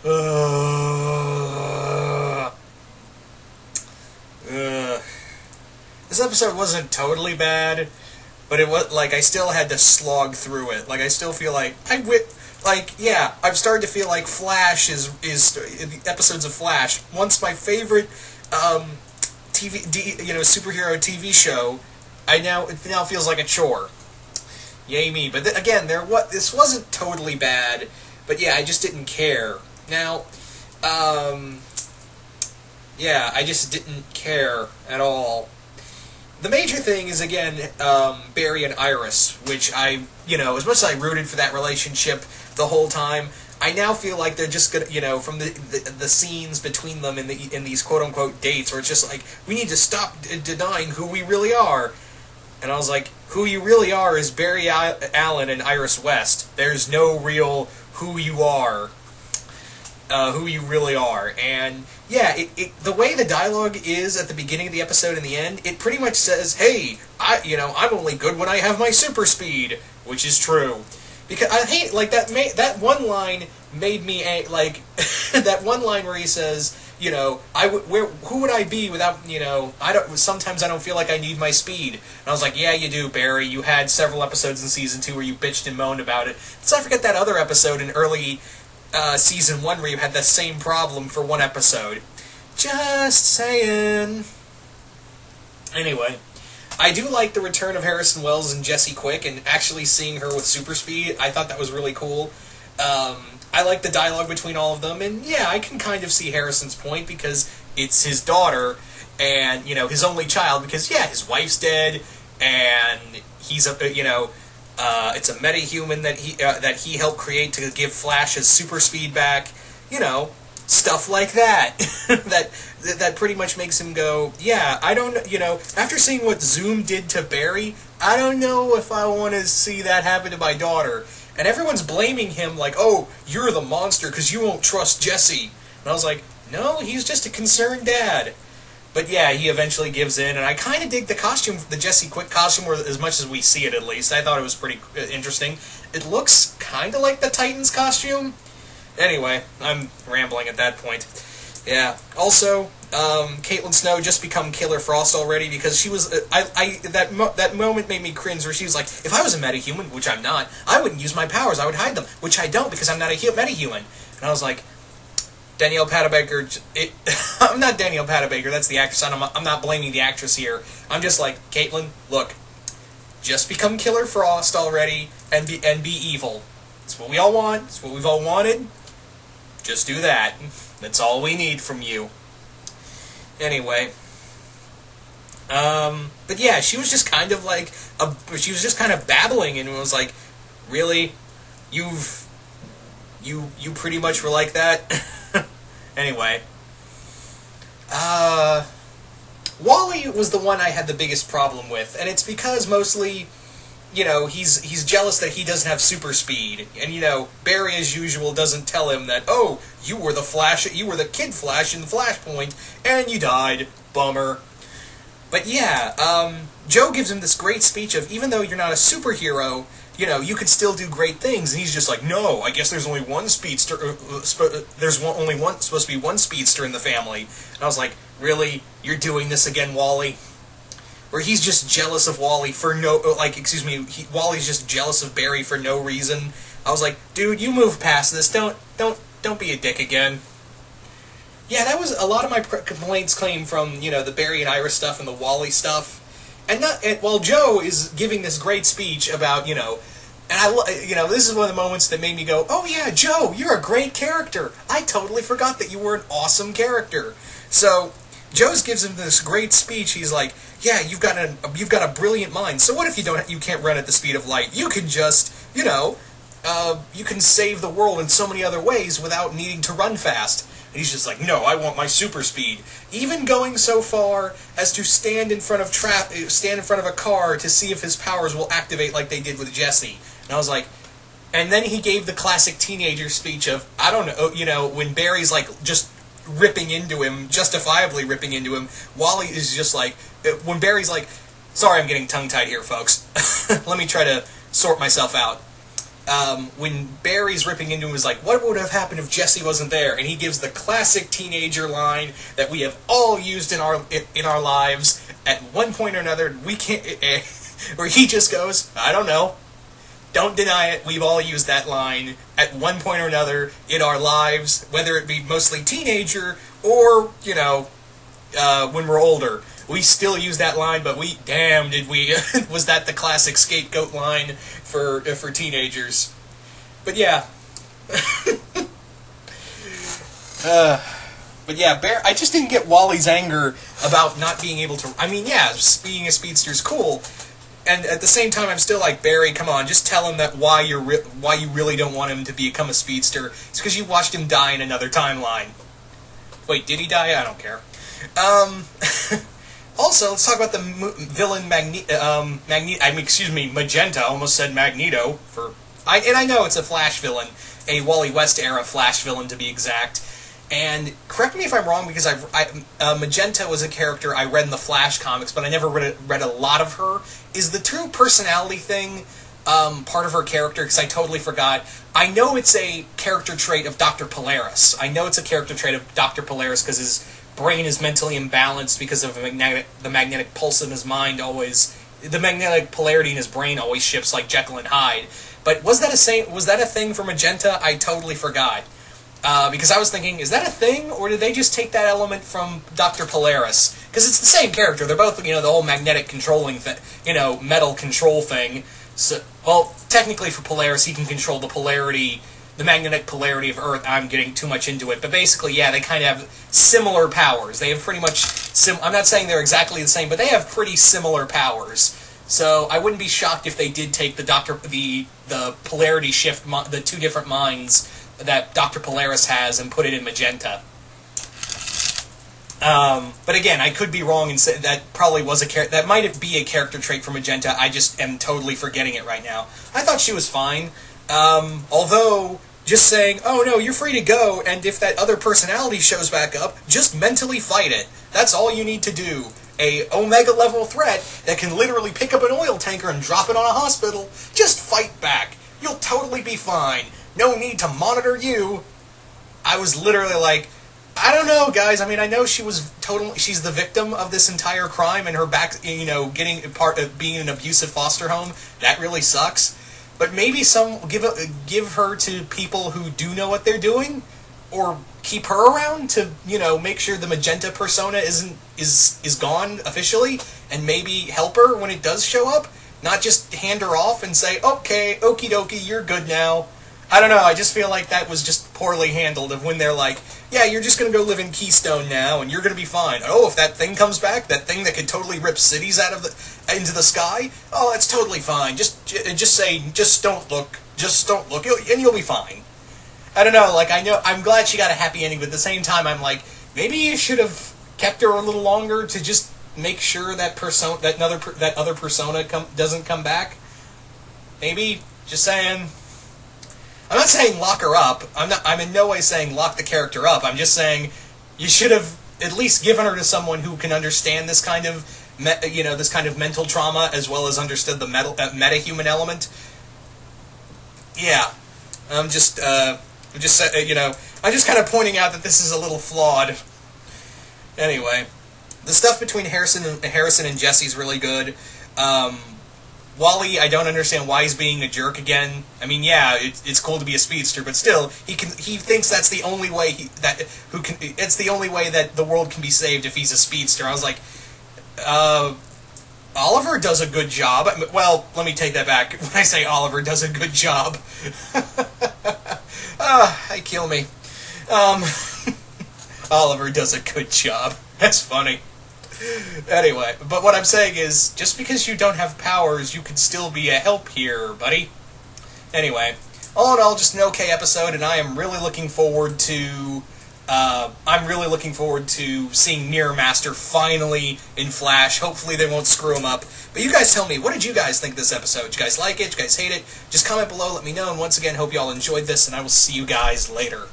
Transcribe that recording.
Uh, this episode wasn't totally bad, but it was like I still had to slog through it. Like I still feel like I've started to feel like Flash is episodes of Flash. Once my favorite superhero TV show, it now feels like a chore. Yay me! But again, this wasn't totally bad, but yeah, I just didn't care. Now, yeah, I just didn't care at all. The major thing is, again, Barry and Iris, which as much as I rooted for that relationship the whole time, I now feel like they're just gonna, from the scenes between them in these quote-unquote dates, where it's just like, we need to stop denying who we really are. And I was like, who you really are is Barry Allen and Iris West. There's no real who you are. Who you really are. And yeah, the way the dialogue is at the beginning of the episode and the end, it pretty much says, hey, I'm only good when I have my super speed, which is true. Because I hate, like, that one line made me, like, that one line where he says, who would I be without, sometimes I don't feel like I need my speed. And I was like, yeah, you do, Barry. You had several episodes in Season 2 where you bitched and moaned about it. So I forget that other episode in early Season 1 where you had the same problem for one episode. Just saying. Anyway, I do like the return of Harrison Wells and Jesse Quick, and actually seeing her with super speed. I thought that was really cool. I like the dialogue between all of them, and yeah, I can kind of see Harrison's point, because it's his daughter, and, his only child, because, yeah, his wife's dead, and he's it's a metahuman that he helped create to give Flash his super speed back, stuff like that. that pretty much makes him go, yeah, I don't, after seeing what Zoom did to Barry, I don't know if I want to see that happen to my daughter. And everyone's blaming him like, oh, you're the monster because you won't trust Jesse. And I was like, no, he's just a concerned dad. But yeah, he eventually gives in, and I kind of dig the costume, the Jesse Quick costume, or as much as we see it at least. I thought it was pretty interesting. It looks kind of like the Titans costume. Anyway, I'm rambling at that point. Yeah. Also, Caitlin Snow just become Killer Frost already, because she was that moment made me cringe, where she was like, if I was a metahuman, which I'm not, I wouldn't use my powers, I would hide them, which I don't because I'm not a metahuman. And I was like, Danielle Panabaker, I'm not Danielle Panabaker, that's the actress, I'm not blaming the actress here. I'm just like, Caitlin, look, just become Killer Frost already and be evil. It's what we all want, it's what we've all wanted. Just do that. That's all we need from you. Anyway. But yeah, she was just kind of like, she was just kind of babbling, and it was like, really? You pretty much were like that? Anyway. Wally was the one I had the biggest problem with, and it's because mostly, he's jealous that he doesn't have super speed, and, Barry, as usual, doesn't tell him that, oh, you were the Kid Flash in the Flashpoint, and you died. Bummer. But yeah, Joe gives him this great speech of, even though you're not a superhero, you could still do great things, and he's just like, no, I guess there's only one speedster, supposed to be one speedster in the family. And I was like, really? You're doing this again, Wally? Where he's just jealous of Wally for Wally's just jealous of Barry for no reason. I was like, dude, you move past this. Don't be a dick again. Yeah, that was a lot of my complaints came from, the Barry and Iris stuff and the Wally stuff. And while Joe is giving this great speech about, and this is one of the moments that made me go, oh yeah, Joe, you're a great character. I totally forgot that you were an awesome character. So Joe gives him this great speech. He's like, yeah, you've got a brilliant mind. So what if you can't run at the speed of light? You can just, you can save the world in so many other ways without needing to run fast. And he's just like, no, I want my super speed. Even going so far as to stand in front of a car to see if his powers will activate like they did with Jesse. And I was like, and then he gave the classic teenager speech of, I don't know, when Barry's like just ripping into him, justifiably ripping into him, Wally is just like, when Barry's like, sorry, I'm getting tongue-tied here, folks. Let me try to sort myself out. when Barry's ripping into him, was like, what would have happened if Jesse wasn't there? And he gives the classic teenager line that we have all used in our lives at one point or another. We can't, where he just goes, I don't know. Don't deny it. We've all used that line at one point or another in our lives, whether it be mostly teenager or, when we're older. We still use that line, but did we, was that the classic scapegoat line for teenagers. But yeah. I just didn't get Wally's anger about not being able to, being a speedster is cool, and at the same time I'm still like, Barry, come on, just tell him that why you really don't want him to become a speedster. It's because you watched him die in another timeline. Wait, did he die? I don't care. Also, let's talk about the villain Magenta. I almost said Magneto. I know it's a Flash villain, a Wally West era Flash villain to be exact. And correct me if I'm wrong, because Magenta was a character I read in the Flash comics, but I never read a lot of her. Is the true personality thing part of her character? Because I totally forgot. I know it's a character trait of Dr. Polaris. Because his brain is mentally imbalanced because of the magnetic pulse in his mind the magnetic polarity in his brain always shifts like Jekyll and Hyde. But was that a thing for Magenta? I totally forgot. Because I was thinking, is that a thing, or did they just take that element from Dr. Polaris? Because it's the same character. They're both, the whole magnetic controlling thing, metal control thing. So, well, technically for Polaris, he can control the magnetic polarity of Earth. I'm getting too much into it. But basically, yeah, they kind of have similar powers. They have pretty much, I'm not saying they're exactly the same, but they have pretty similar powers. So I wouldn't be shocked if they did take the polarity shift, the two different minds that Dr. Polaris has, and put it in Magenta. But again, I could be wrong and say that probably was that might be a character trait for Magenta. I just am totally forgetting it right now. I thought she was fine. Although, just saying, oh no, you're free to go, and if that other personality shows back up, just mentally fight it. That's all you need to do. A Omega-level threat that can literally pick up an oil tanker and drop it on a hospital. Just fight back. You'll totally be fine. No need to monitor you. I was literally like, I don't know, guys. I know she's the victim of this entire crime, and her back, getting part of being in an abusive foster home. That really sucks. But maybe give her to people who do know what they're doing, or keep her around to make sure the Magenta persona is gone officially, and maybe help her when it does show up. Not just hand her off and say, okay, okie dokie, you're good now. I don't know, I just feel like that was just poorly handled, of when they're like, yeah, you're just going to go live in Keystone now, and you're going to be fine. Oh, if that thing comes back, that thing that could totally rip cities into the sky, oh, that's totally fine. Just say, just don't look, and you'll be fine. I don't know, I'm glad she got a happy ending, but at the same time, I'm like, maybe you should have kept her a little longer to just make sure that other persona doesn't come back. Maybe, just saying. I'm not saying lock her up. I'm in no way saying lock the character up. I'm just saying you should have at least given her to someone who can understand this kind of mental trauma, as well as understood the meta-human element. Yeah, I'm just kind of pointing out that this is a little flawed. Anyway, the stuff between Harrison and Jesse's really good. Wally, I don't understand why he's being a jerk again. It's cool to be a speedster, but still, he thinks that's the only way it's the only way that the world can be saved if he's a speedster. I was like, Oliver does a good job. Well, let me take that back. When I say Oliver does a good job, kill me. Oliver does a good job. That's funny. Anyway, but what I'm saying is, just because you don't have powers, you can still be a help here, buddy. Anyway, all in all, just an okay episode, and I am really looking forward to seeing Mirror Master finally in Flash. Hopefully they won't screw him up. But you guys tell me, what did you guys think of this episode? Did you guys like it? Did you guys hate it? Just comment below, let me know, and once again, hope you all enjoyed this, and I will see you guys later.